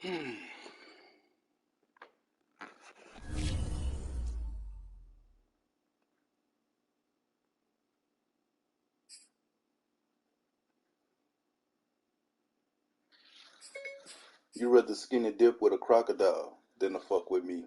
You rather skinny dip with a crocodile than to fuck with me.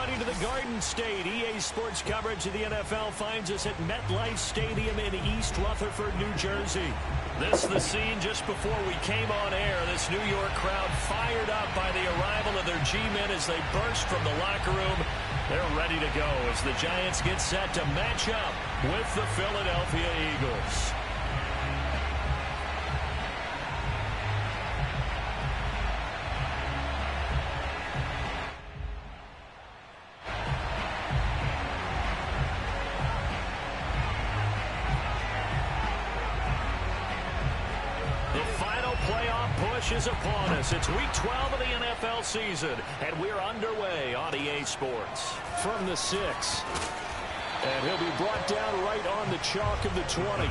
To the Garden State. EA Sports coverage of the NFL finds us at MetLife Stadium in East Rutherford, New Jersey. This is the scene just before we came on air. This New York crowd fired up by the arrival of their G-men as they burst from the locker room. They're ready to go as the Giants get set to match up with the Philadelphia Eagles. Is upon us. It's week 12 of the NFL season, and we're underway on EA Sports. From the 6. And he'll be brought down right on the chalk of the 20.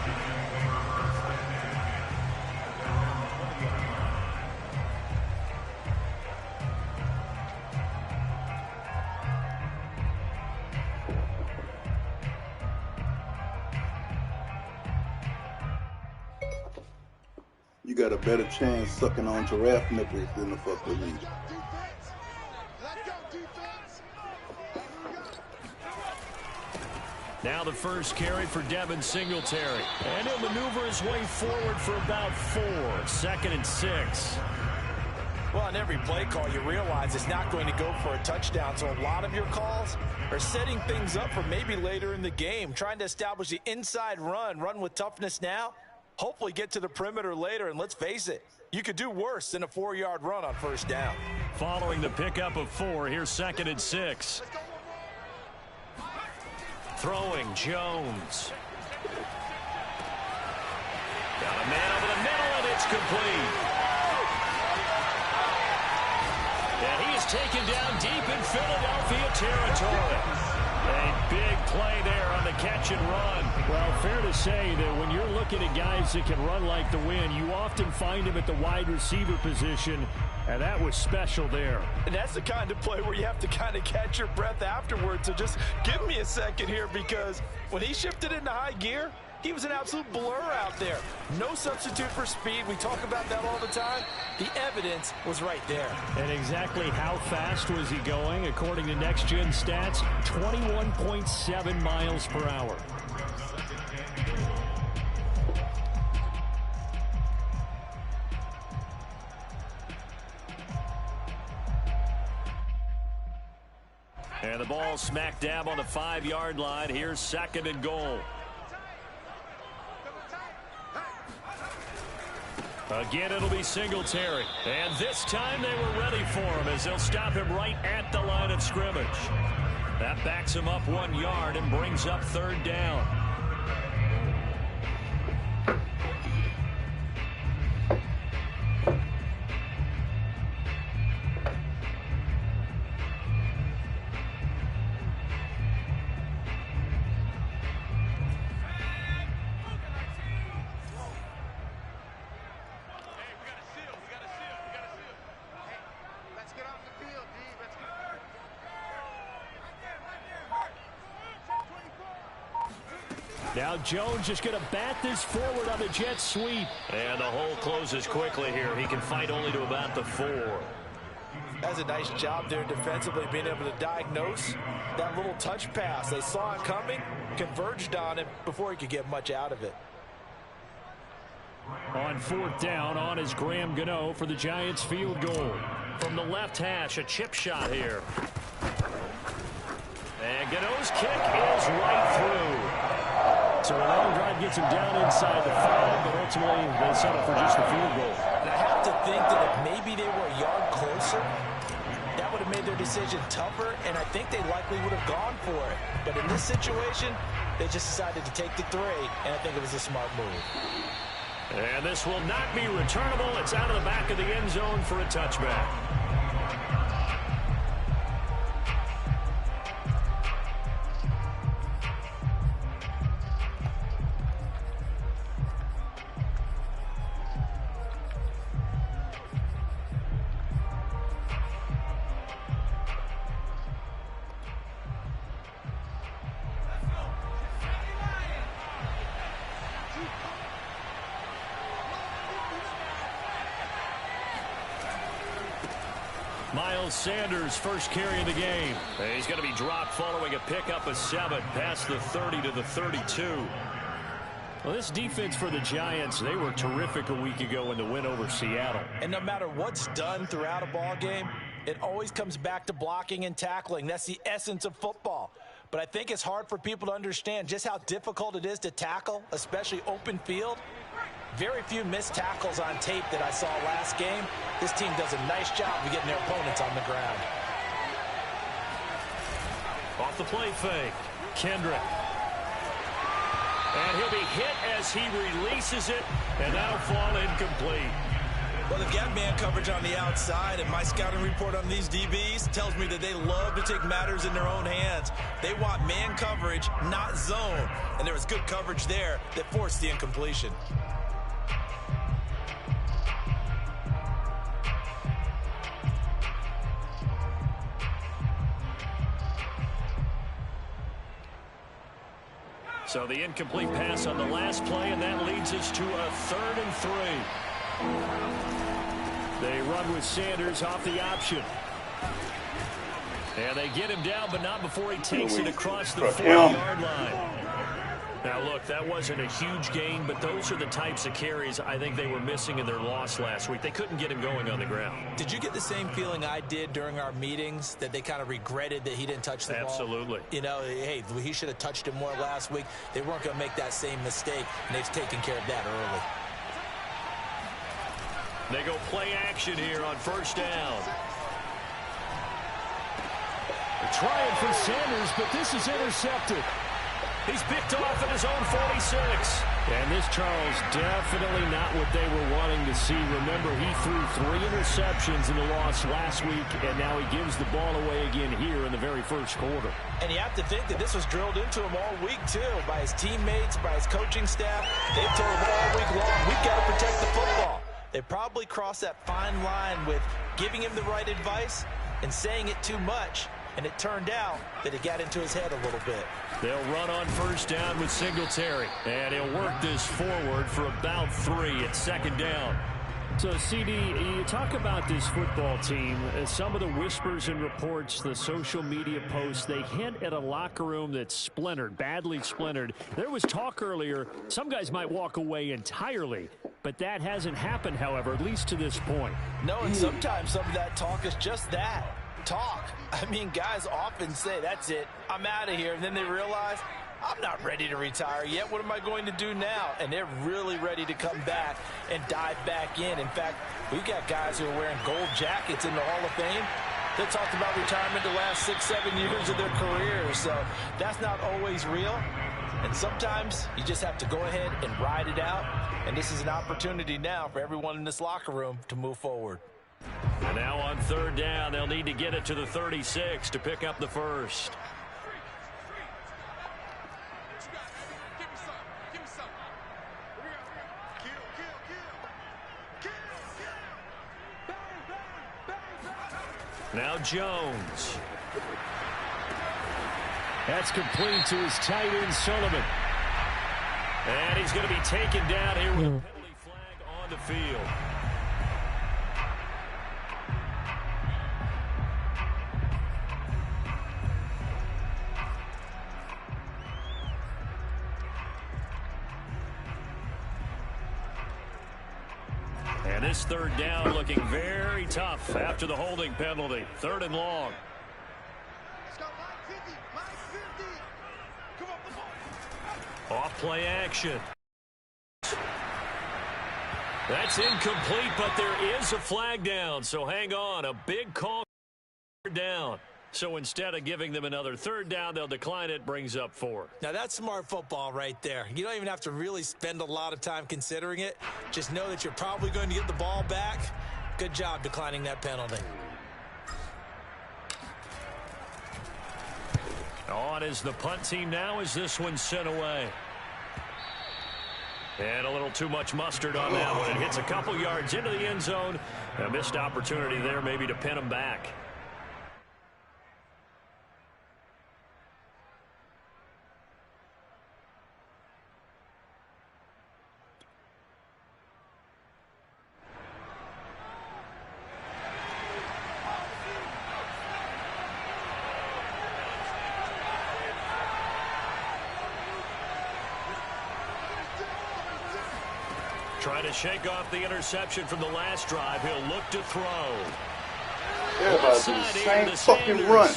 You got a better chance sucking on giraffe nipples than to fuck with me. Now the first carry for Devin Singletary. And he'll maneuver his way forward for about 4. 2nd and 6. Well, on every play call, you realize it's not going to go for a touchdown. So a lot of your calls are setting things up for maybe later in the game, trying to establish the inside run with toughness now. Hopefully get to the perimeter later, and let's face it, you could do worse than a 4-yard run on first down. Following the pickup of 4, here's 2nd and 6. Throwing Jones. Got a man over the middle, and it's complete. And he is taken down deep in Philadelphia territory. A big play there on the catch and run. Well, fair to say that when you're looking at guys that can run like the wind, you often find him at the wide receiver position, and that was special there. And that's the kind of play where you have to kind of catch your breath afterwards. So just give me a second here, because when he shifted into high gear, he was an absolute blur out there. No substitute for speed. We talk about that all the time. The evidence was right there. And exactly how fast was he going? According to Next Gen Stats, 21.7 miles per hour. And the ball smack dab on the 5-yard line. Here's 2nd and goal. Again, it'll be Singletary. And this time they were ready for him as they'll stop him right at the line of scrimmage. That backs him up 1 yard and brings up 3rd down. Now Jones just going to bat this forward on the jet sweep. And the hole closes quickly here. He can fight only to about the 4. That's a nice job there defensively, being able to diagnose that little touch pass. They saw it coming, converged on it before he could get much out of it. On 4th down, on is Graham Gano for the Giants field goal. From the left hash, a chip shot here. And Gano's kick is right through. So a long drive gets him down inside the 5, but ultimately they settle for just the field goal. And I have to think that if maybe they were a yard closer, that would have made their decision tougher, and I think they likely would have gone for it. But in this situation, they just decided to take the 3, and I think it was a smart move. And this will not be returnable. It's out of the back of the end zone for a touchback. Miles Sanders, first carry of the game. He's going to be dropped following a pickup of 7 past the 30 to the 32. Well, this defense for the Giants, they were terrific a week ago in the win over Seattle. And no matter what's done throughout a ball game, it always comes back to blocking and tackling. That's the essence of football. But I think it's hard for people to understand just how difficult it is to tackle, especially open field. Very few missed tackles on tape that I saw last game. This team does a nice job of getting their opponents on the ground. Off the play fake, Kendrick. And he'll be hit as he releases it, and that'll fall incomplete. Well, they've got man coverage on the outside, and my scouting report on these DBs tells me that they love to take matters in their own hands. They want man coverage, not zone. And there was good coverage there that forced the incompletion. So the incomplete pass on the last play, and that leads us to a 3rd and 3. They run with Sanders off the option. And they get him down, but not before he takes it across the 40-yard line. Now, look, that wasn't a huge gain, but those are the types of carries I think they were missing in their loss last week. They couldn't get him going on the ground. Did you get the same feeling I did during our meetings, that they kind of regretted that he didn't touch the ball? Absolutely. You know, hey, he should have touched it more last week. They weren't going to make that same mistake, and they've taken care of that early. They go play action here on 1st down. They're trying for Sanders, but this is intercepted. He's picked off at his own 46. And this, Charles, definitely not what they were wanting to see. Remember, he threw 3 interceptions in the loss last week, and now he gives the ball away again here in the very first quarter. And you have to think that this was drilled into him all week, too, by his teammates, by his coaching staff. They've told him all week long, we've got to protect the football. They probably crossed that fine line with giving him the right advice and saying it too much. And it turned out that it got into his head a little bit. They'll run on 1st down with Singletary. And he'll work this forward for about 3 at 2nd down. So, CD, you talk about this football team. Some of the whispers and reports, the social media posts, they hint at a locker room that's splintered, badly splintered. There was talk earlier, some guys might walk away entirely. But that hasn't happened, however, at least to this point. No, and sometimes some of that talk is just that. Talk. I mean, guys often say, that's it, I'm out of here. And then they realize, I'm not ready to retire yet. What am I going to do now? And they're really ready to come back and dive back in. In fact, we've got guys who are wearing gold jackets in the Hall of Fame. They talked about retirement the last 6-7 years of their careers. So that's not always real. And sometimes you just have to go ahead and ride it out. And this is an opportunity now for everyone in this locker room to move forward. And now on 3rd down, they'll need to get it to the 36 to pick up the first. Now Jones. That's complete to his tight end, Sullivan. And he's going to be taken down here with a penalty flag on the field. And this 3rd down looking very tough after the holding penalty. 3rd and long. Off play action. That's incomplete, but there is a flag down. So hang on, a big call down. So instead of giving them another third down, they'll decline it, brings up 4. Now, that's smart football right there. You don't even have to really spend a lot of time considering it. Just know that you're probably going to get the ball back. Good job declining that penalty. On is the punt team now as this one's sent away. And a little too much mustard on that one. It hits a couple yards into the end zone. A missed opportunity there maybe to pin them back. Trying to shake off the interception from the last drive. He'll look to throw. Everybody's doing the same fucking run.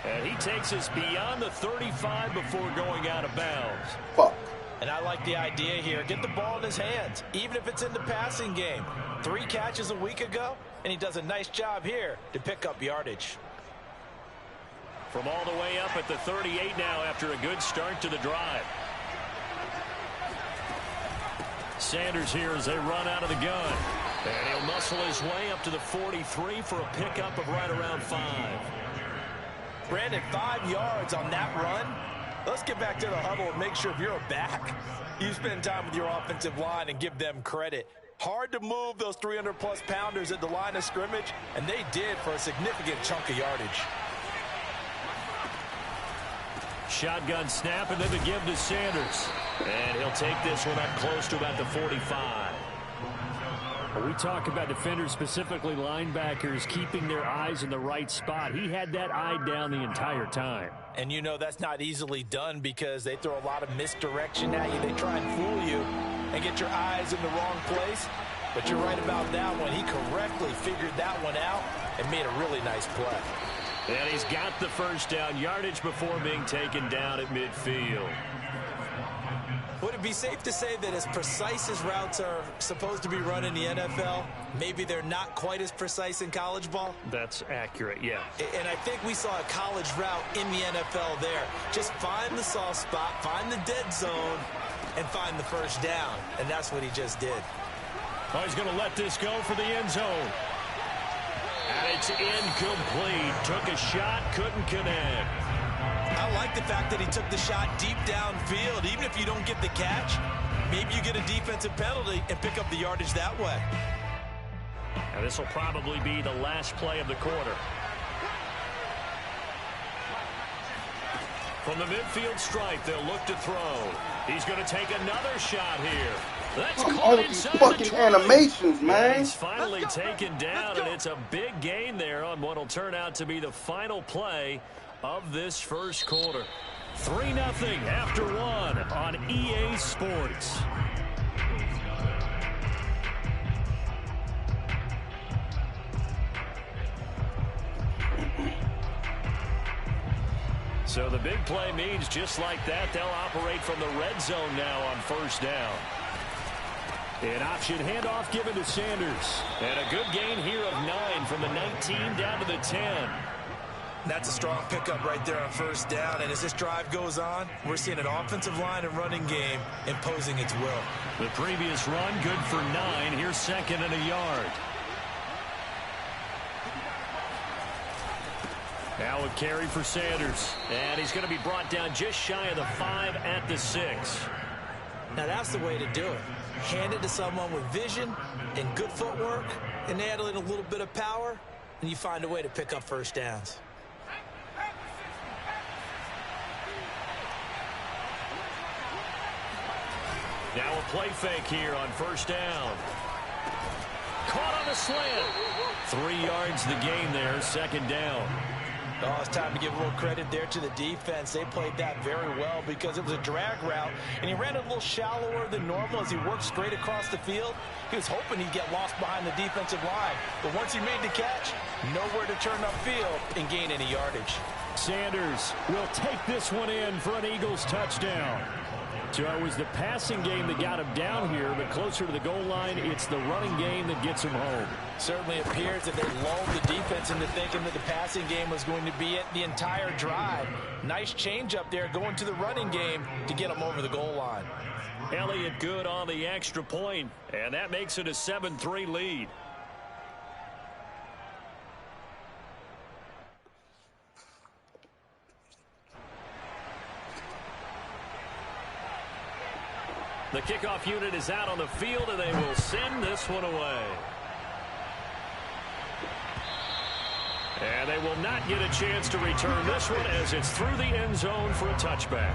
And he takes us beyond the 35 before going out of bounds. Fuck. And I like the idea here. Get the ball in his hands, even if it's in the passing game. 3 catches a week ago, and he does a nice job here to pick up yardage. From all the way up at the 38 now after a good start to the drive. Sanders here as they run out of the gun. And he'll muscle his way up to the 43 for a pickup of right around 5. Brandon, 5 yards on that run. Let's get back to the huddle and make sure if you're a back, you spend time with your offensive line and give them credit. Hard to move those 300-plus pounders at the line of scrimmage, and they did for a significant chunk of yardage. Shotgun snap and then the give to Sanders. And he'll take this one up close to about the 45. We talk about defenders, specifically linebackers, keeping their eyes in the right spot. He had that eye down the entire time. And you know that's not easily done because they throw a lot of misdirection at you. They try and fool you and get your eyes in the wrong place. But you're right about that one. He correctly figured that one out and made a really nice play. And he's got the first down yardage before being taken down at midfield. Would it be safe to say that as precise as routes are supposed to be run in the NFL, maybe they're not quite as precise in college ball? That's accurate, yeah. And I think we saw a college route in the NFL there. Just find the soft spot, find the dead zone, and find the first down. And that's what he just did. Oh, he's going to let this go for the end zone. And it's incomplete. Took a shot, couldn't connect. I like the fact that he took the shot deep downfield. Even if you don't get the catch, maybe you get a defensive penalty and pick up the yardage that way. Now this will probably be the last play of the quarter. From the midfield stripe, they'll look to throw. He's going to take another shot here. That's all these fucking animations, man. He's finally taken down, and it's a big gain there on what will turn out to be the final play of this first quarter. 3-0 after 1 on EA Sports. So the big play means just like that, they'll operate from the red zone now on first down. An option handoff given to Sanders. And a good gain here of 9 from the 19 down to the 10. That's a strong pickup right there on first down. And as this drive goes on, we're seeing an offensive line and running game imposing its will. The previous run good for 9. Here's second and a yard. Now a carry for Sanders. And he's going to be brought down just shy of the 5 at the 6. Now that's the way to do it. Hand it to someone with vision and good footwork, and add in a little bit of power, and you find a way to pick up first downs. Now a play fake here on first down. Caught on a slant. 3 yards the gain there, second down. Oh, it's time to give a little credit there to the defense. They played that very well because it was a drag route, and he ran a little shallower than normal as he worked straight across the field. He was hoping he'd get lost behind the defensive line, but once he made the catch, nowhere to turn upfield and gain any yardage. Sanders will take this one in for an Eagles touchdown. So it was the passing game that got him down here, but closer to the goal line, it's the running game that gets him home. Certainly appears that they lulled the defense into thinking that the passing game was going to be it the entire drive. Nice change up there going to the running game to get him over the goal line. Elliott good on the extra point, and that makes it a 7-3 lead. The kickoff unit is out on the field, and they will send this one away. And they will not get a chance to return this one as it's through the end zone for a touchback.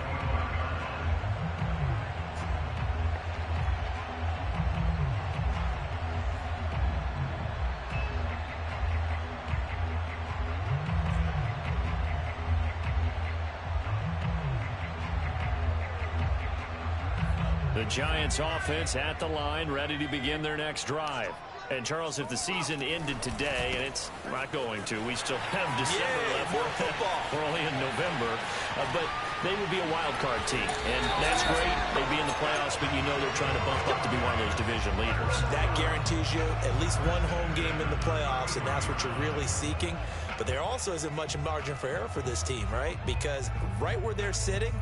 The Giants offense at the line, ready to begin their next drive. And, Charles, if the season ended today, and it's not going to, we still have December left. More football. We're only in November. But they would be a wild card team. And that's great. They'd be in the playoffs, but you know they're trying to bump up to be one of those division leaders. That guarantees you at least one home game in the playoffs, and that's what you're really seeking. But there also isn't much margin for error for this team, right? Because right where they're sitting,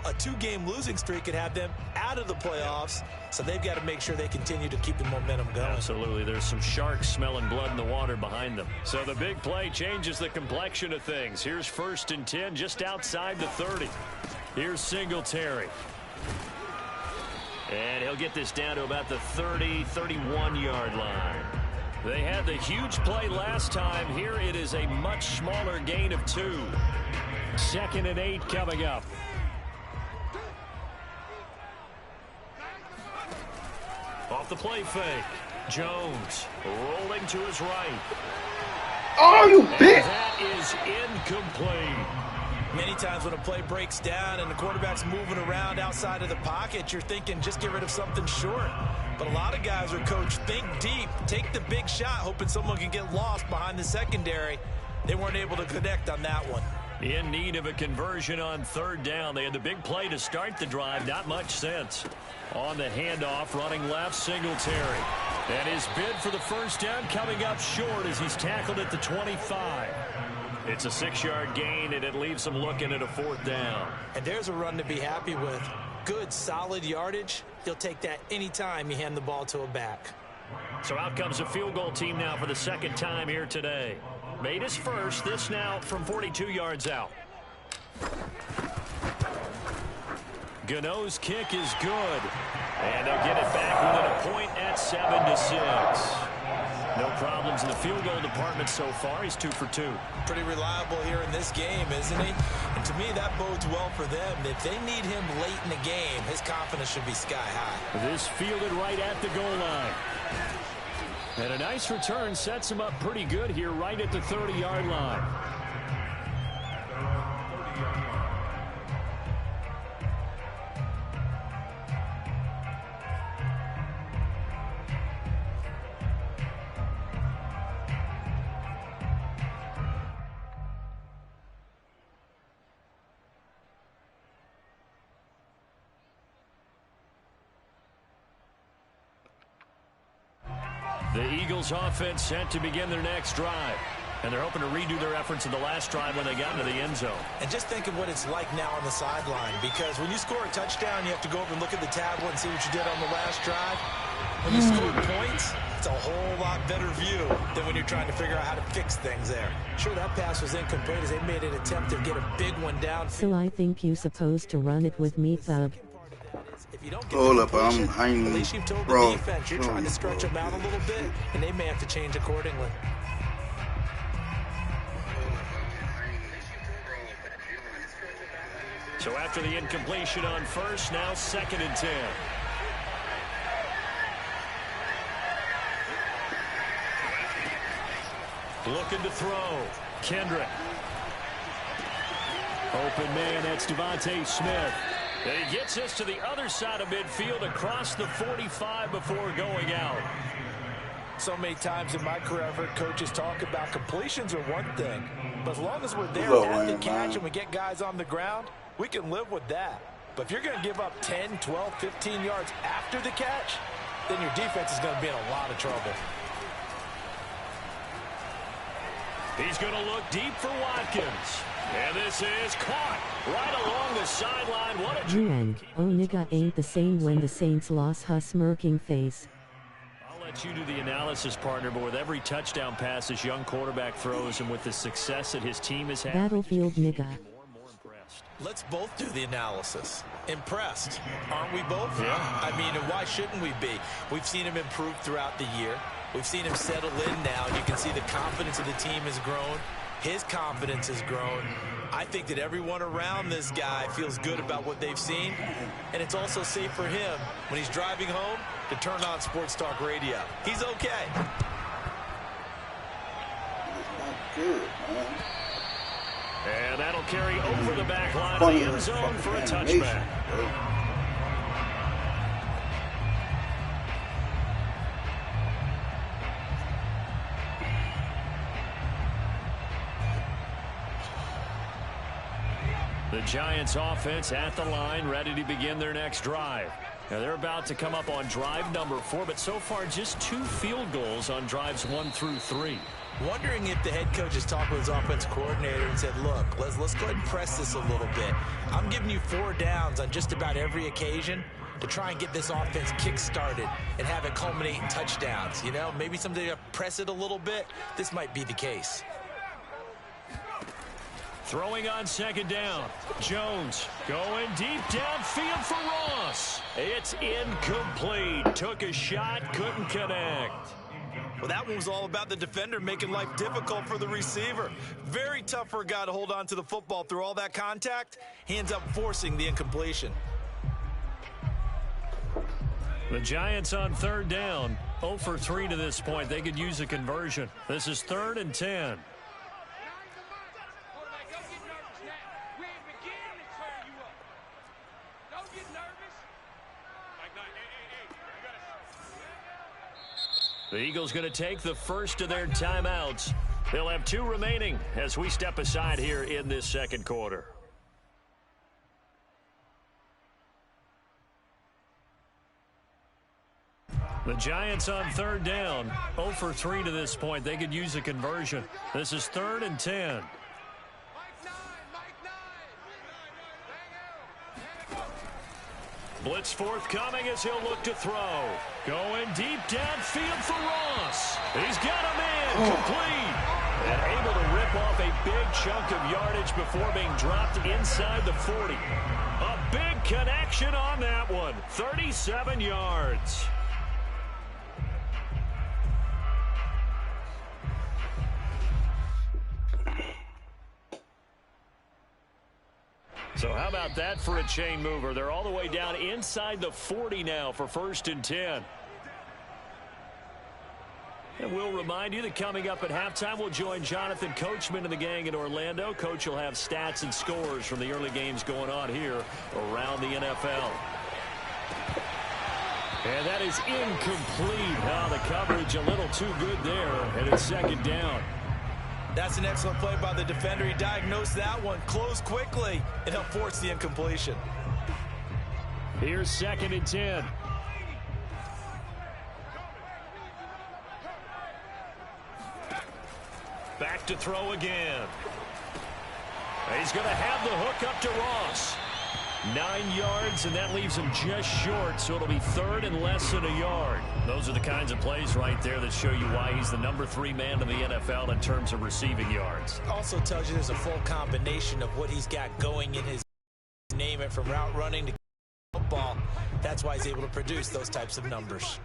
a two-game losing streak could have them out of the playoffs, so they've got to make sure they continue to keep the momentum going. Absolutely. There's some sharks smelling blood in the water behind them. So the big play changes the complexion of things. Here's 1st and 10 just outside the 30. Here's Singletary. And he'll get this down to about the 30, 31-yard line. They had the huge play last time. Here it is a much smaller gain of 2. 2nd and 8 coming up. Off the play fake. Jones rolling to his right. Oh, you bitch! That is incomplete. Many times when a play breaks down and the quarterback's moving around outside of the pocket, you're thinking just get rid of something short. But a lot of guys are coached, think deep, take the big shot, hoping someone can get lost behind the secondary. They weren't able to connect on that one. In need of a conversion on 3rd down. They had the big play to start the drive. Not much sense. On the handoff, running left, Singletary. And his bid for the 1st down coming up short as he's tackled at the 25. It's a 6-yard gain, and it leaves him looking at a 4th down. And there's a run to be happy with. Good, solid yardage. He'll take that anytime you hand the ball to a back. So out comes a field goal team now for the 2nd time here today. Made his first, this now from 42 yards out. Gano's kick is good. And they'll get it back within a point at 7-6. No problems in the field goal department so far. He's 2 for 2. Pretty reliable here in this game, isn't he? And to me, that bodes well for them. If they need him late in the game, his confidence should be sky high. This fielded right at the goal line. And a nice return sets him up pretty good here right at the 30-yard line. The Eagles offense set to begin their next drive. And they're hoping to redo their efforts in the last drive when they got into the end zone. And just think of what it's like now on the sideline, because when you score a touchdown, you have to go over and look at the tablet and see what you did on the last drive. When you score points, it's a whole lot better view than when you're trying to figure out how to fix things there. Sure, that pass was incomplete as they made an attempt to get a big one down. So I think you supposed to run it with me, thug. Hold up, I ain't, at least you've told bro. the defense you're trying to stretch them out a little bit, and they may have to change accordingly. So after the incompletion on first, now 2nd and 10. Looking to throw. Kendrick. Open man, that's Devontae Smith. And he gets us to the other side of midfield across the 45 before going out. So many times in my career, I've heard coaches talk about completions are one thing. But as long as we're there at the catch and we get guys on the ground, we can live with that. But if you're going to give up 10, 12, 15 yards after the catch, then your defense is going to be in a lot of trouble. He's going to look deep for Watkins. And this is caught right along the sideline. What a... Oh nigga ain't the same when the Saints lost her smirking face. I'll let you do the analysis, partner, but with every touchdown pass this young quarterback throws and with the success that his team has had... Battlefield nigga. Let's both do the analysis. Impressed, aren't we both? Yeah. I mean, and why shouldn't we be? We've seen him improve throughout the year. We've seen him settle in now, and you can see the confidence of the team has grown. His confidence has grown. I think that everyone around this guy feels good about what they've seen, and it's also safe for him when he's driving home to turn on Sports Talk Radio. He's okay. It's not good, man. And that'll carry over the back line of the end zone for a touchback. The Giants offense at the line, ready to begin their next drive. Now they're about to come up on drive number 4, but so far just 2 field goals on drives 1 through 3. Wondering if the head coach has talked with his offense coordinator and said, look, let's go ahead and press this a little bit. I'm giving you 4 downs on just about every occasion to try and get this offense kick-started and have it culminate in touchdowns. You know, maybe someday to press it a little bit. This might be the case. Throwing on second down. Jones going deep downfield for Ross. It's incomplete. Took a shot, couldn't connect. Well, that one was all about the defender making life difficult for the receiver. Very tough for a guy to hold on to the football through all that contact. He ends up forcing the incompletion. The Giants on third down. 0 for 3 to this point. They could use a conversion. This is 3rd and 10. The Eagles going to take the first of their timeouts. They'll have 2 remaining as we step aside here in this second quarter. The Giants on third down. 0 for 3 to this point. They could use a conversion. This is 3rd and 10. Blitz forthcoming as he'll look to throw. Going deep downfield for Ross. He's got him in. Complete. And able to rip off a big chunk of yardage before being dropped inside the 40. A big connection on that one. 37 yards. So how about that for a chain mover? They're all the way down inside the 40 now for 1st and 10. And we'll remind you that coming up at halftime, we'll join Jonathan Coachman and the gang in Orlando. Coach will have stats and scores from the early games going on here around the NFL. And that is incomplete. Now the coverage a little too good there, and it's 2nd down. That's an excellent play by the defender. He diagnosed that one, closed quickly, and helped force the incompletion. Here's 2nd and 10. Back to throw again. He's going to have the hook up to Ross. 9 yards, and that leaves him just short, so it'll be 3rd and less than a yard. Those are the kinds of plays right there that show you why he's the number 3 man in the NFL in terms of receiving yards. Also tells you there's a full combination of what he's got going in his name it from route running to football. That's why he's able to produce those types of numbers.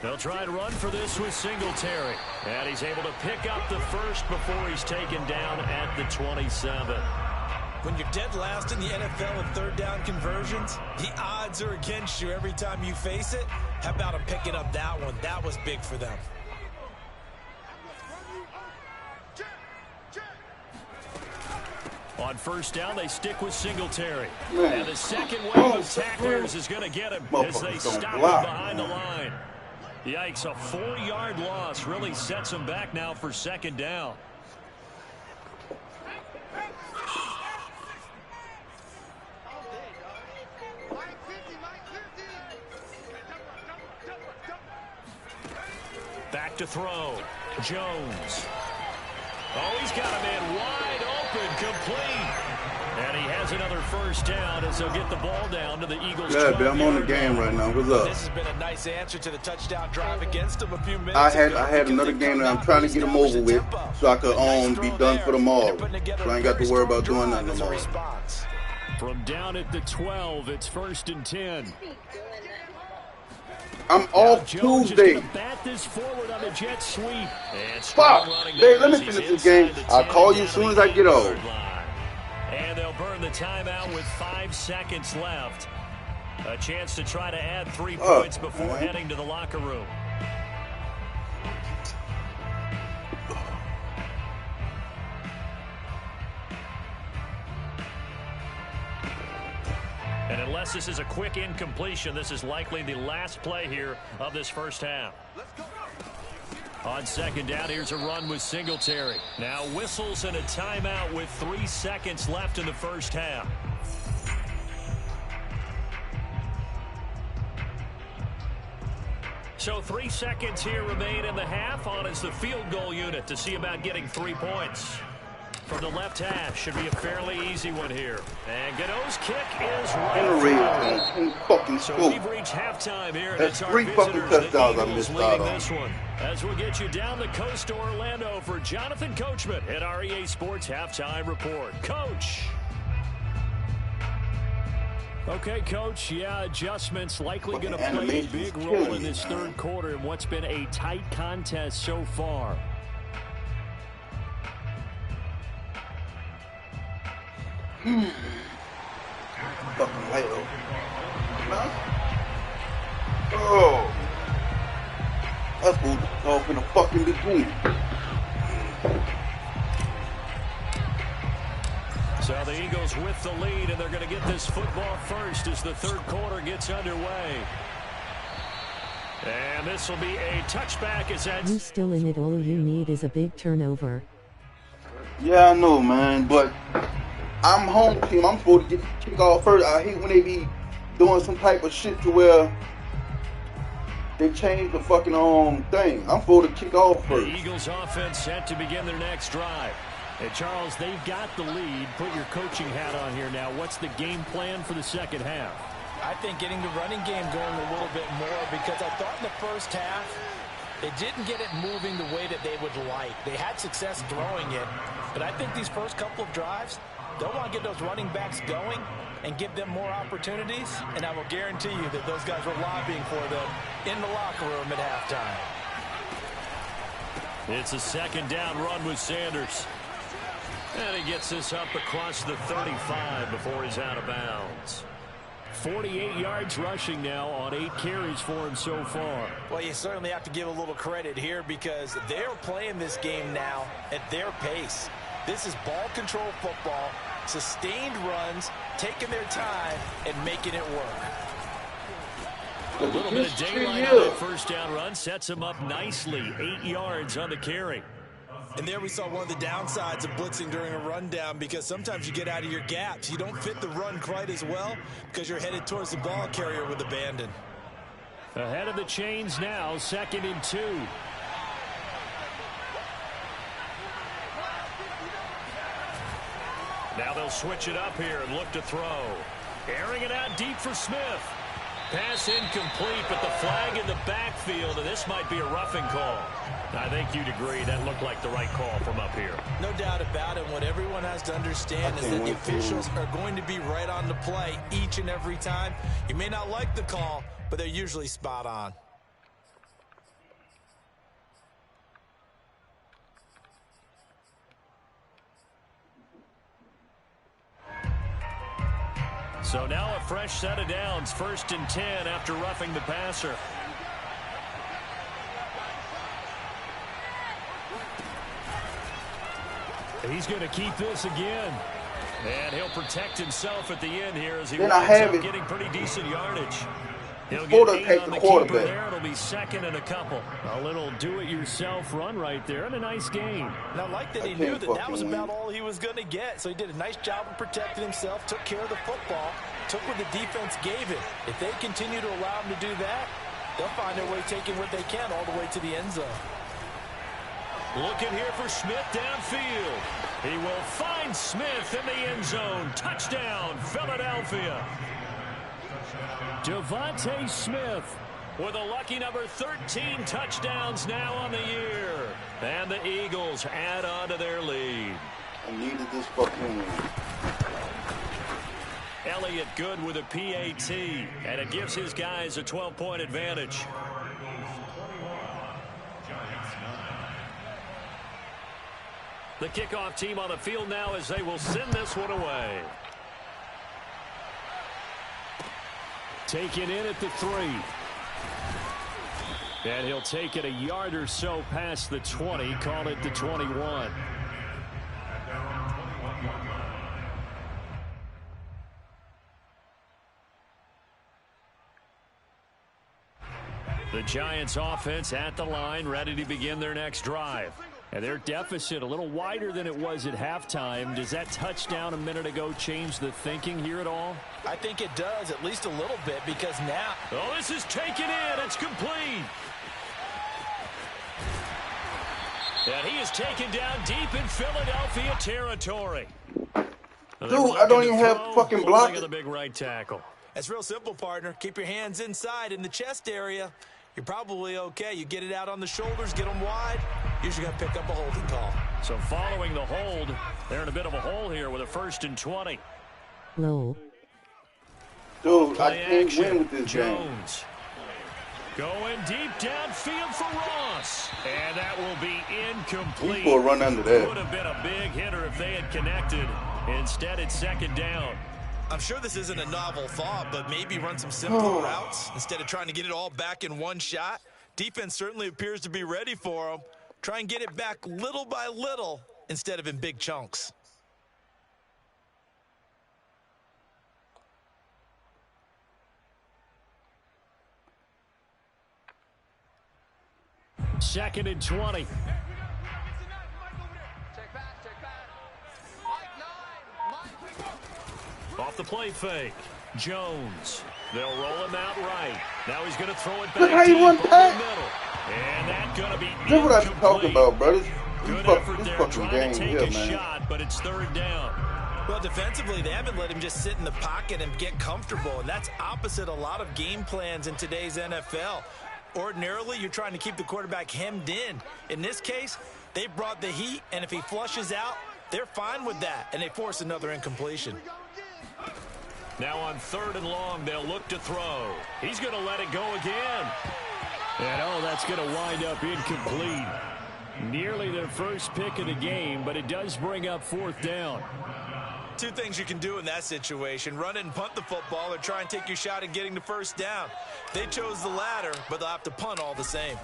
They'll try to run for this with Singletary. And he's able to pick up the first before he's taken down at the 27. When you're dead last in the NFL in 3rd down conversions, the odds are against you every time you face it. How about him picking up that one? That was big for them. On 1st down, they stick with Singletary. Man. And the second wave of tacklers is going to get him as they stop him behind the line. Yikes, a 4-yard loss really sets him back now for 2nd down. to throw. Jones. Oh, he's got a man wide open, complete. And he has another first down as they'll get the ball down to the Eagles. Yeah, but I'm on the game right now. What's up? This has been a nice answer to the touchdown drive against them a few minutes I ago. had another game that I'm trying to get them over with so I could be done for tomorrow. So I ain't got to worry about doing nothing tomorrow. From down at the 12, it's 1st and 10. I'm off Tuesday. Fuck. Hey, let me finish this game. I'll call you as soon as I get off. And they'll burn the timeout with 5 seconds left. A chance to try to add 3 points before heading to the locker room. And unless this is a quick incompletion, this is likely the last play here of this first half. On second down, here's a run with Singletary. Now whistles and a timeout with 3 seconds left in the first half. So 3 seconds here remain in the half. On is the field goal unit to see about getting 3 points. From the left hash, should be a fairly easy one here. And Godot's kick is right. Fucking so school. we've reached halftime here. That's it's 3 fucking touchdowns I missed out on. This one. As we'll get you down the coast to Orlando for Jonathan Coachman at our EA Sports Halftime Report. Coach. Okay, Coach. Yeah, adjustments likely going to play a big role in this third quarter in what's been a tight contest so far. Fucking hell. Oh. That's what's off in the fucking between. So the Eagles with the lead, and they're going to get this football first as the third quarter gets underway. And this will be a touchback as that's... You still in it, all you need is a big turnover. Yeah, I know, man, but I'm home team. I'm supposed to get the kick off first. I hate when they be doing some type of shit to where they change the fucking thing. I'm supposed to kick off first. The Eagles offense set to begin their next drive. And Charles, they've got the lead. Put your coaching hat on here now. What's the game plan for the second half? I think getting the running game going a little bit more, because I thought in the first half they didn't get it moving the way that they would like. They had success throwing it, but I think these first couple of drives, they'll want to get those running backs going and give them more opportunities, and I will guarantee you that those guys were lobbying for them in the locker room at halftime. It's a second down run with Sanders. And he gets this up across the 35 before he's out of bounds. 48 yards rushing now on 8 carries for him so far. Well, you certainly have to give a little credit here because they're playing this game now at their pace. This is ball control football, sustained runs, taking their time, and making it work. A little bit of daylight on that first down run sets him up nicely. 8 yards on the carry. And there we saw one of the downsides of blitzing during a rundown, because sometimes you get out of your gaps. You don't fit the run quite as well because you're headed towards the ball carrier with abandon. Ahead of the chains now, 2nd and 2. Now they'll switch it up here and look to throw. Airing it out deep for Smith. Pass incomplete, but the flag in the backfield, and this might be a roughing call. I think you'd agree that looked like the right call from up here. No doubt about it. What everyone has to understand is that the officials are going to be right on the play each and every time. You may not like the call, but they're usually spot on. So now a fresh set of downs, 1st and 10 after roughing the passer. He's going to keep this again. And he'll protect himself at the end here as he winds up getting pretty decent yardage. He'll get 8 on the keeper there. It'll be 2nd and a couple. A little do-it-yourself run right there and a nice gain. And I like that he knew that that was about all he was going to get. So he did a nice job of protecting himself, took care of the football, took what the defense gave him. If they continue to allow him to do that, they'll find their way taking what they can all the way to the end zone. Looking here for Smith downfield. He will find Smith in the end zone. Touchdown, Philadelphia. Devontae Smith with a lucky number 13 touchdowns now on the year. And the Eagles add on to their lead. I needed this fucking win. Elliott good with a PAT, and it gives his guys a 12-point advantage. The kickoff team on the field now as they will send this one away. Taken in at the 3. And he'll take it a yard or so past the 20, call it the 21. The Giants offense at the line, ready to begin their next drive. And their deficit a little wider than it was at halftime. Does that touchdown a minute ago change the thinking here at all? I think it does, at least a little bit, because now... Oh, this is taken in. It's complete. And he is taken down deep in Philadelphia territory. Dude, I don't even have fucking blocked. The big right tackle. It's real simple, partner. Keep your hands inside in the chest area. You're probably okay. You get it out on the shoulders, get them wide. Usually got to pick up a holding call. So following the hold, they're in a bit of a hole here with a 1st and 20. Low. Dude, Play I can't action. win with this game. Jones going deep downfield for Ross. And that will be incomplete. People run under that. Would have been a big hitter if they had connected. Instead, it's 2nd down. I'm sure this isn't a novel thought, but maybe run some simple routes instead of trying to get it all back in one shot. Defense certainly appears to be ready for them. Try and get it back little by little instead of in big chunks. Second and 20. Off the play fake. Jones. They'll roll him out right. Now he's going to throw it back Look how he deep won over back. the middle. And that's going to be That's what I'm talking incomplete. about, brothers. Good This effort there, fucking trying game to take here, a man. shot, but it's 3rd down. Well, defensively, they haven't let him just sit in the pocket and get comfortable, and that's opposite a lot of game plans in today's NFL. Ordinarily, you're trying to keep the quarterback hemmed in. In this case, they brought the heat, and if he flushes out, they're fine with that, and they force another incompletion. Now on 3rd and long, they'll look to throw. He's going to let it go again. And, oh, that's going to wind up incomplete. Nearly their first pick of the game, but it does bring up 4th down. Two things you can do in that situation: run it and punt the football, or try and take your shot at getting the 1st down. They chose the latter, but they'll have to punt all the same.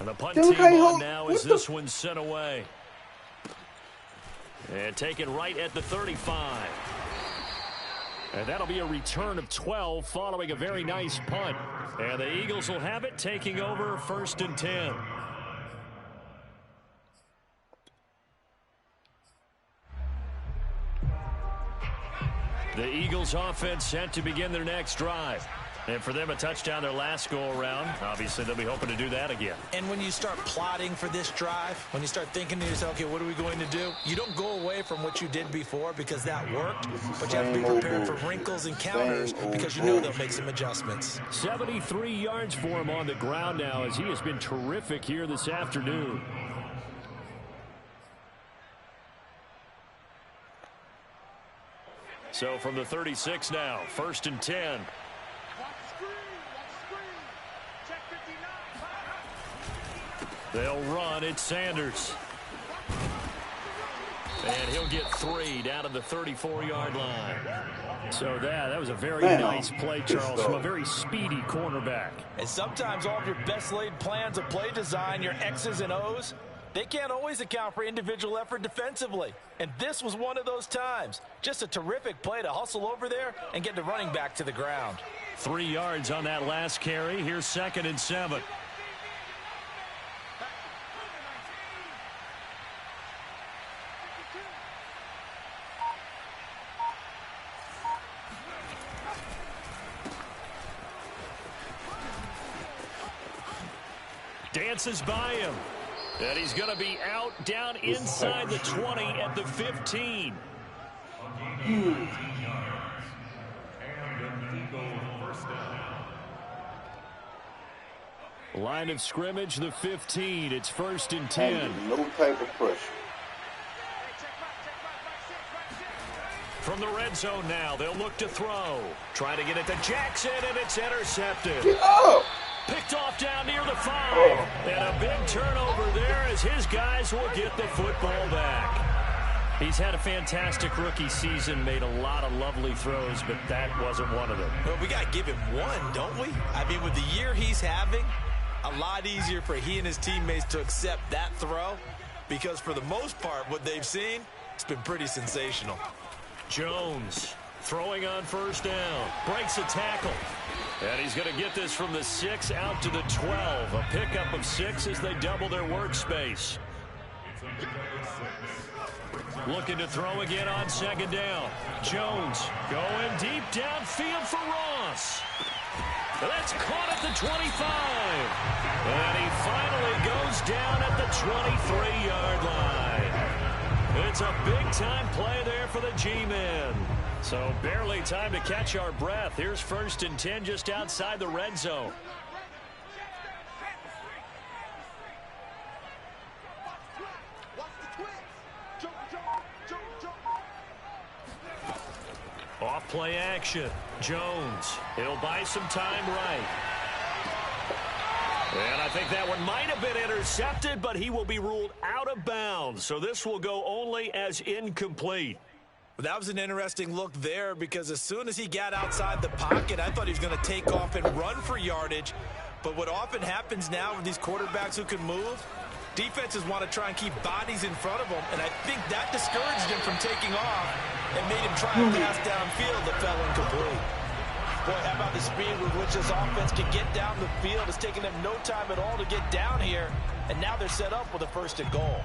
And the punt team on now as this one's sent away. And taken right at the 35. And that'll be a return of 12 following a very nice punt. And the Eagles will have it, taking over 1st and 10. The Eagles offense set to begin their next drive. And for them, a touchdown their last go-around. Obviously, they'll be hoping to do that again. And when you start plotting for this drive, when you start thinking to yourself, okay, what are we going to do? You don't go away from what you did before because that worked, but you have to be prepared for wrinkles and counters because you know they'll make some adjustments. 73 yards for him on the ground now as he has been terrific here this afternoon. So from the 36 now, 1st and 10. They'll run. It's Sanders. And he'll get 3 down to the 34-yard line. So that was a very nice play, Charles, from a very speedy cornerback. And sometimes all of your best laid plans of play design, your X's and O's, they can't always account for individual effort defensively. And this was one of those times. Just a terrific play to hustle over there and get the running back to the ground. 3 yards on that last carry. Here's 2nd and 7. Dances by him. And he's going to be out down inside the 20 at the 15. Line of scrimmage, the 15. It's 1st and 10. No type of pressure. From the red zone now, they'll look to throw. Try to get it to Jackson, and it's intercepted. Get up! Picked off down near the 5. And a big turnover there as his guys will get the football back. He's had a fantastic rookie season, made a lot of lovely throws, but that wasn't one of them. Well, we got to give him one, don't we? I mean, with the year he's having, a lot easier for he and his teammates to accept that throw because for the most part, what they've seen, it's been pretty sensational. Jones throwing on 1st down. Breaks a tackle. And he's going to get this from the 6 out to the 12. A pickup of 6 as they double their workspace. Looking to throw again on 2nd down. Jones going deep downfield for Ross. That's caught at the 25. And he finally goes down at the 23-yard line. It's a big-time play there for the G-men. So barely time to catch our breath. Here's 1st and 10 just outside the red zone. Off play action. Jones. He'll buy some time right. And I think that one might have been intercepted, but he will be ruled out of bounds. So this will go only as incomplete. That was an interesting look there because as soon as he got outside the pocket, I thought he was going to take off and run for yardage. But what often happens now with these quarterbacks who can move, defenses want to try and keep bodies in front of them, and I think that discouraged him from taking off and made him try a pass downfield that fell incomplete. Boy, how about the speed with which this offense can get down the field? It's taken them no time at all to get down here, and now they're set up with a 1st and goal.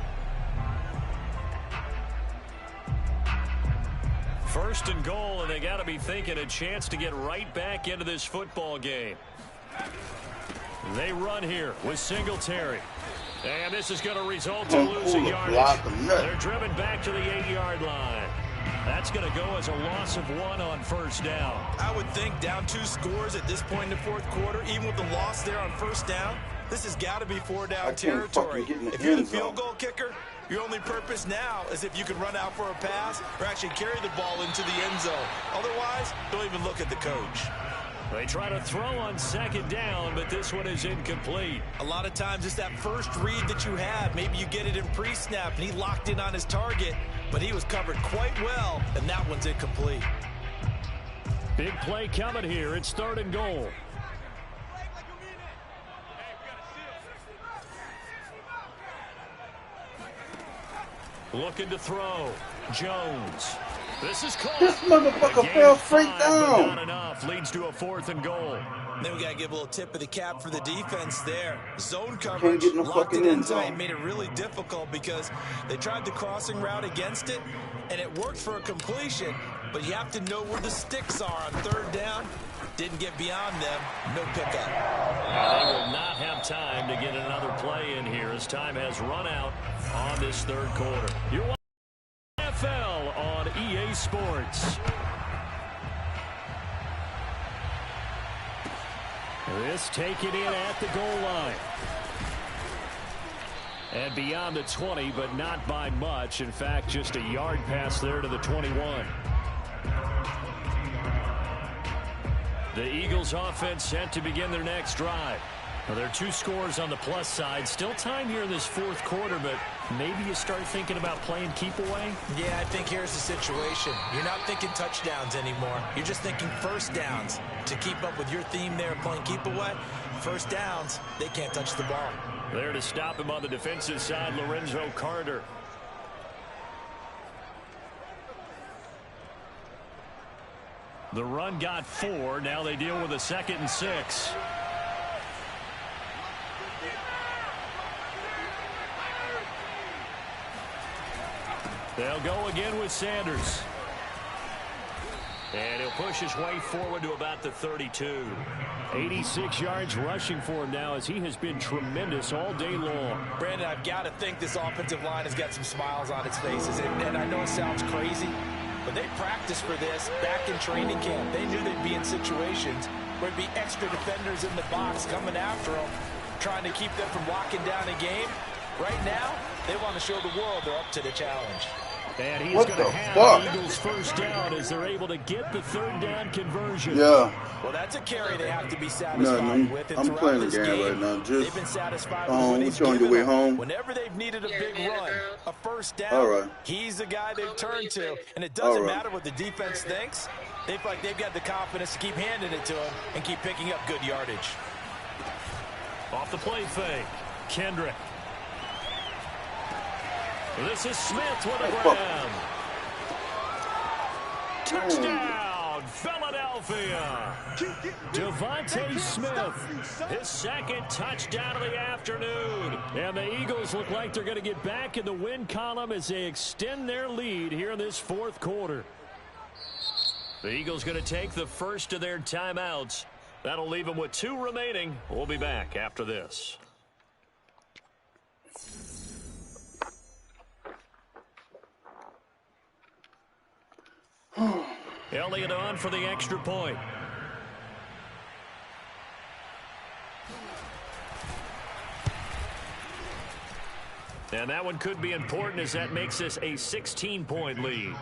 1st and goal, and they got to be thinking a chance to get right back into this football game. They run here with Singletary. And this is going to result in losing yardage. They're driven back to the 8-yard line. That's going to go as a loss of 1 on 1st down. I would think down 2 scores at this point in the 4th quarter, even with the loss there on 1st down, this has got to be 4-down territory. If you're the field goal kicker, your only purpose now is if you can run out for a pass or actually carry the ball into the end zone. Otherwise, don't even look at the coach. They try to throw on 2nd down, but this one is incomplete. A lot of times it's that first read that you have. Maybe you get it in pre-snap, and he locked in on his target, but he was covered quite well, and that one's incomplete. Big play coming here. It's 3rd and goal. Looking to throw. Jones. This is caught. This motherfucker fell straight down. Not enough. Leads to a 4th and goal. Then we got to give a little tip of the cap for the defense there. Zone coverage, locked it in tight, made it really difficult because they tried the crossing route against it, and it worked for a completion, but you have to know where the sticks are on 3rd down. Didn't get beyond them. No pickup. They will not have time to get another play in here as time has run out on this 3rd quarter. You're watching NFL on EA Sports. This taken in at the goal line. And beyond the 20, but not by much. In fact, just a yard pass there to the 21. The Eagles offense set to begin their next drive. Well, there are 2 scores on the plus side. Still time here in this 4th quarter, but maybe you start thinking about playing keep away? Yeah, I think here's the situation. You're not thinking touchdowns anymore. You're just thinking 1st downs. To keep up with your theme there, playing keep away, 1st downs, they can't touch the ball. There to stop him on the defensive side, Lorenzo Carter. The run got 4. Now they deal with a 2nd and 6. They'll go again with Sanders. And he'll push his way forward to about the 32. 86 yards rushing for him now as he has been tremendous all day long. Brandon, I've got to think this offensive line has got some smiles on its faces. And I know it sounds crazy, but they practiced for this back in training camp. They knew they'd be in situations where there'd be extra defenders in the box coming after them, trying to keep them from locking down a game. Right now, they want to show the world they're up to the challenge. And he's going to have the Eagles first down as they're able to get the third down conversion. Yeah. Well, that's a carry they have to be satisfied with. And I'm playing the game right now. Just they've been satisfied with what he's on your way home. Whenever they've needed a big run, a first down, he's the guy they've turned to. And it doesn't matter what the defense thinks. They feel like they've got the confidence to keep handing it to him and keep picking up good yardage. Off the play fake, Kendrick. This is Smith with a grab. Touchdown, Philadelphia. Devontae Smith, his second touchdown of the afternoon. And the Eagles look like they're going to get back in the win column as they extend their lead here in this fourth quarter. The Eagles going to take the first of their timeouts. That'll leave them with 2 remaining. We'll be back after this. Elliott on for the extra point. And that one could be important as that makes this a 16-point lead.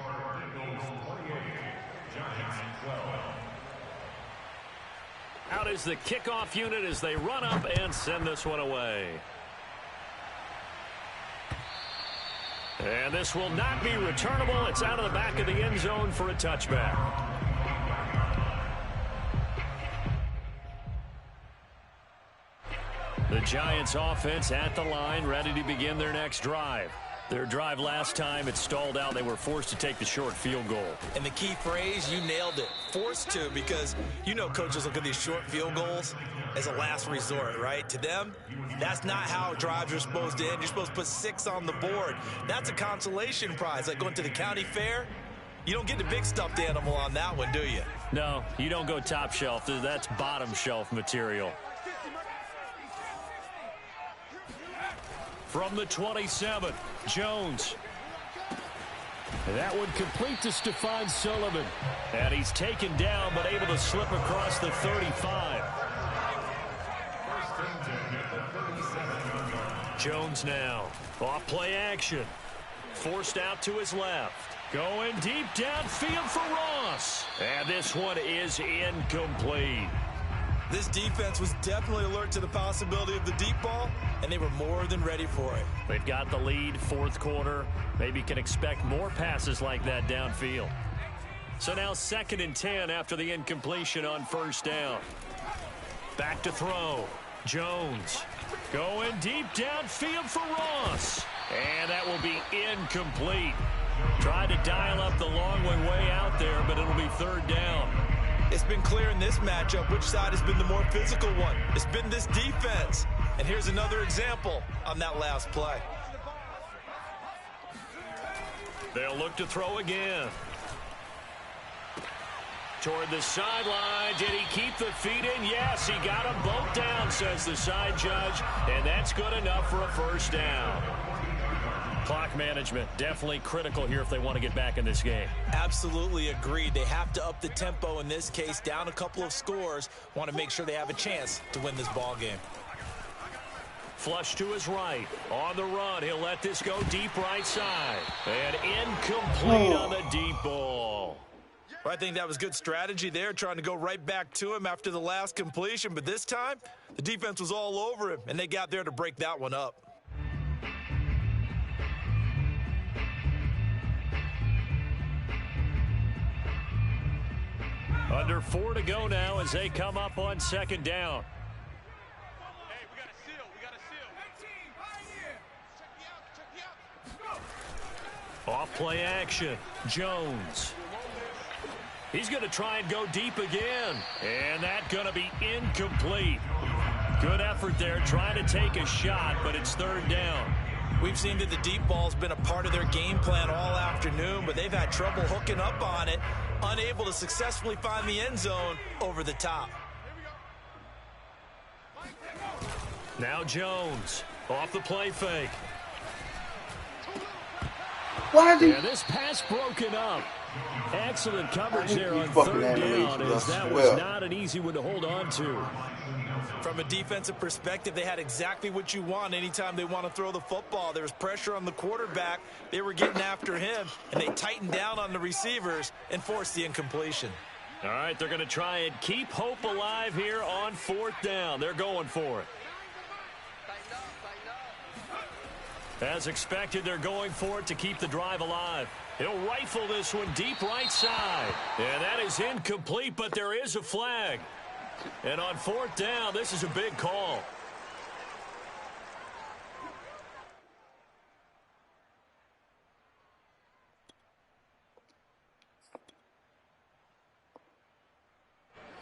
Out is the kickoff unit as they run up and send this one away. And this will not be returnable. It's out of the back of the end zone for a touchback. The Giants offense at the line, ready to begin their next drive. Their drive last time, it stalled out. They were forced to take the short field goal. And the key phrase, you nailed it. Forced to, because you know coaches look at these short field goals as a last resort, right? To them, that's not how drives are supposed to end. You're supposed to put 6 on the board. That's a consolation prize. Like going to the county fair, you don't get the big stuffed animal on that one, do you? No, you don't go top shelf. That's bottom shelf material. From the 27, Jones. That would complete to Stephon Sullivan. And he's taken down, but able to slip across the 35. Jones now. Off play action. Forced out to his left. Going deep downfield for Ross. And this one is incomplete. This defense was definitely alert to the possibility of the deep ball, and they were more than ready for it. They've got the lead, fourth quarter. Maybe can expect more passes like that downfield. So now 2nd and 10 after the incompletion on first down. Back to throw. Jones going deep downfield for Ross. And that will be incomplete. Tried to dial up the long way out there, but it'll be 3rd down. It's been clear in this matchup which side has been the more physical one. It's been this defense. And here's another example on that last play. They'll look to throw again. Toward the sideline. Did he keep the feet in? Yes, he got them both down, says the side judge. And that's good enough for a first down. Clock management, definitely critical here if they want to get back in this game. Absolutely agreed. They have to up the tempo in this case, down a couple of scores. Want to make sure they have a chance to win this ball game. Flush to his right. On the run, he'll let this go deep right side. And incomplete on the deep ball. Well, I think that was good strategy there, trying to go right back to him after the last completion. But this time, the defense was all over him, and they got there to break that one up. Under 4 to go now as they come up on 2nd down. Hey, we got a seal. We got a seal. Off play action. Jones. He's going to try and go deep again. And that's going to be incomplete. Good effort there trying to take a shot, but it's 3rd down. We've seen that the deep ball's been a part of their game plan all afternoon, but they've had trouble hooking up on it, unable to successfully find the end zone over the top. Now Jones off the play fake. Why is he? Yeah, this pass broken up. Excellent coverage there on third down, as that was not an easy one to hold on to. From a defensive perspective, they had exactly what you want anytime they want to throw the football. There was pressure on the quarterback. They were getting after him, and they tightened down on the receivers and forced the incompletion. All right, they're going to try and keep hope alive here on fourth down. They're going for it. As expected, they're going for it to keep the drive alive. He'll rifle this one deep right side. And that is incomplete, but there is a flag. And on fourth down, this is a big call.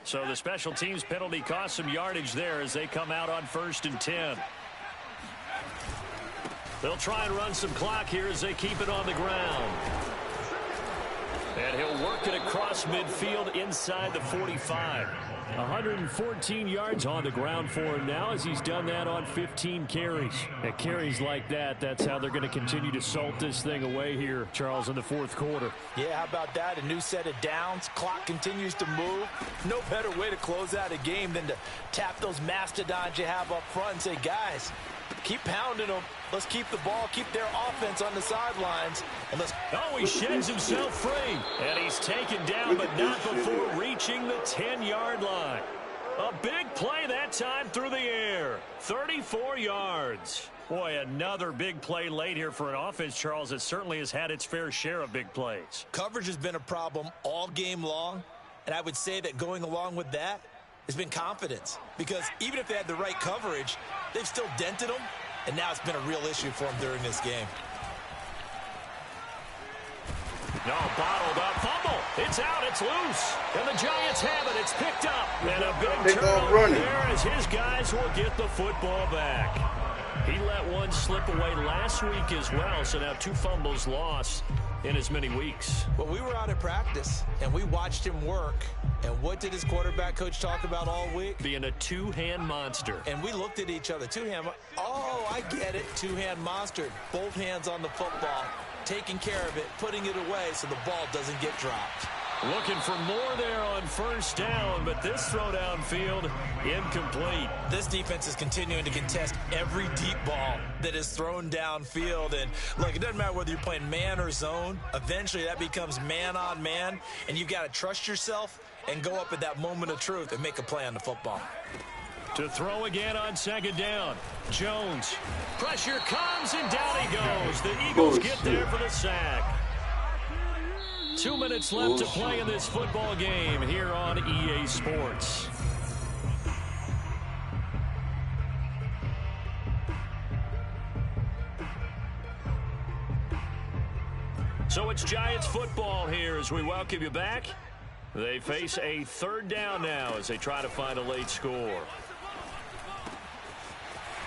So the special teams penalty cost some yardage there as they come out on 1st and 10. They'll try and run some clock here as they keep it on the ground. And he'll work it across midfield inside the 45. 114 yards on the ground for him now as he's done that on 15 carries. At carries like that, that's how they're going to continue to salt this thing away here, Charles, in the fourth quarter. Yeah, how about that? A new set of downs. Clock continues to move. No better way to close out a game than to tap those mastodons you have up front and say, guys, keep pounding them. Let's keep the ball, keep their offense on the sidelines. And let's. Oh, he sheds himself free. And he's taken down, but not before reaching the 10-yard line. A big play that time through the air. 34 yards. Boy, another big play late here for an offense, Charles, that certainly has had its fair share of big plays. Coverage has been a problem all game long. And I would say that going along with that has been confidence. Because even if they had the right coverage, they've still dented them. And now it's been a real issue for him during this game. No, bottled up. Fumble. It's out. It's loose. And the Giants have it. It's picked up. And a big turnover there as his guys will get the football back. He let one slip away last week as well. So now 2 fumbles lost in as many weeks. Well, we were out at practice, and we watched him work. And what did his quarterback coach talk about all week? Being a two-hand monster. And we looked at each other. Two-hand. Oh, I get it. Two-hand monster. Both hands on the football, taking care of it, putting it away so the ball doesn't get dropped. Looking for more there on first down, but this throw downfield, incomplete. This defense is continuing to contest every deep ball that is thrown downfield. And, look, it doesn't matter whether you're playing man or zone. Eventually, that becomes man on man, and you've got to trust yourself and go up at that moment of truth and make a play on the football. To throw again on second down. Jones. Pressure comes, and down he goes. The Eagles get there for the sack. 2 minutes left to play in this football game here on EA Sports. So it's Giants football here as we welcome you back. They face a third down now as they try to find a late score.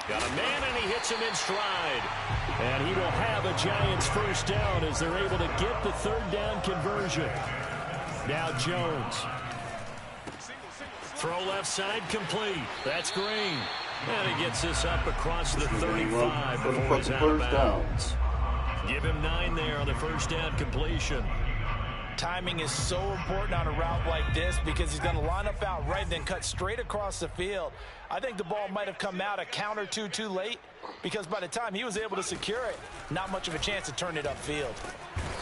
Got a man, and he hits him in stride. And he will have a Giants first down as they're able to get the third down conversion. Now Jones. Throw left side complete. That's Green. And he gets this up across the 35 before he's out of bounds. Give him 9 there on the first down completion. Timing is so important on a route like this because he's going to line up out right and then cut straight across the field. I think the ball might have come out a count or two too late because by the time he was able to secure it, not much of a chance to turn it upfield.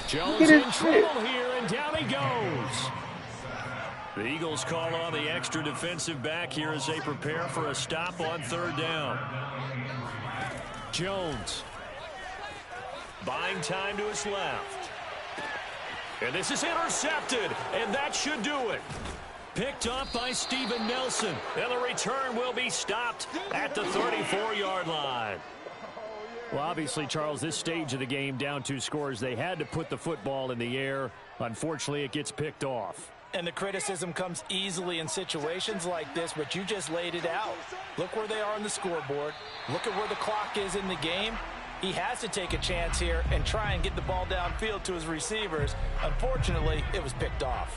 Jones in trouble here, and down he goes. The Eagles call on the extra defensive back here as they prepare for a stop on third down. Jones. Buying time to his left. And this is intercepted, and that should do it. Picked up by Steven Nelson, and the return will be stopped at the 34-yard line. Well, obviously, Charles, this stage of the game, down 2 scores, they had to put the football in the air. Unfortunately, it gets picked off. And the criticism comes easily in situations like this, but you just laid it out. Look where they are on the scoreboard. Look at where the clock is in the game. He has to take a chance here and try and get the ball downfield to his receivers. Unfortunately, it was picked off.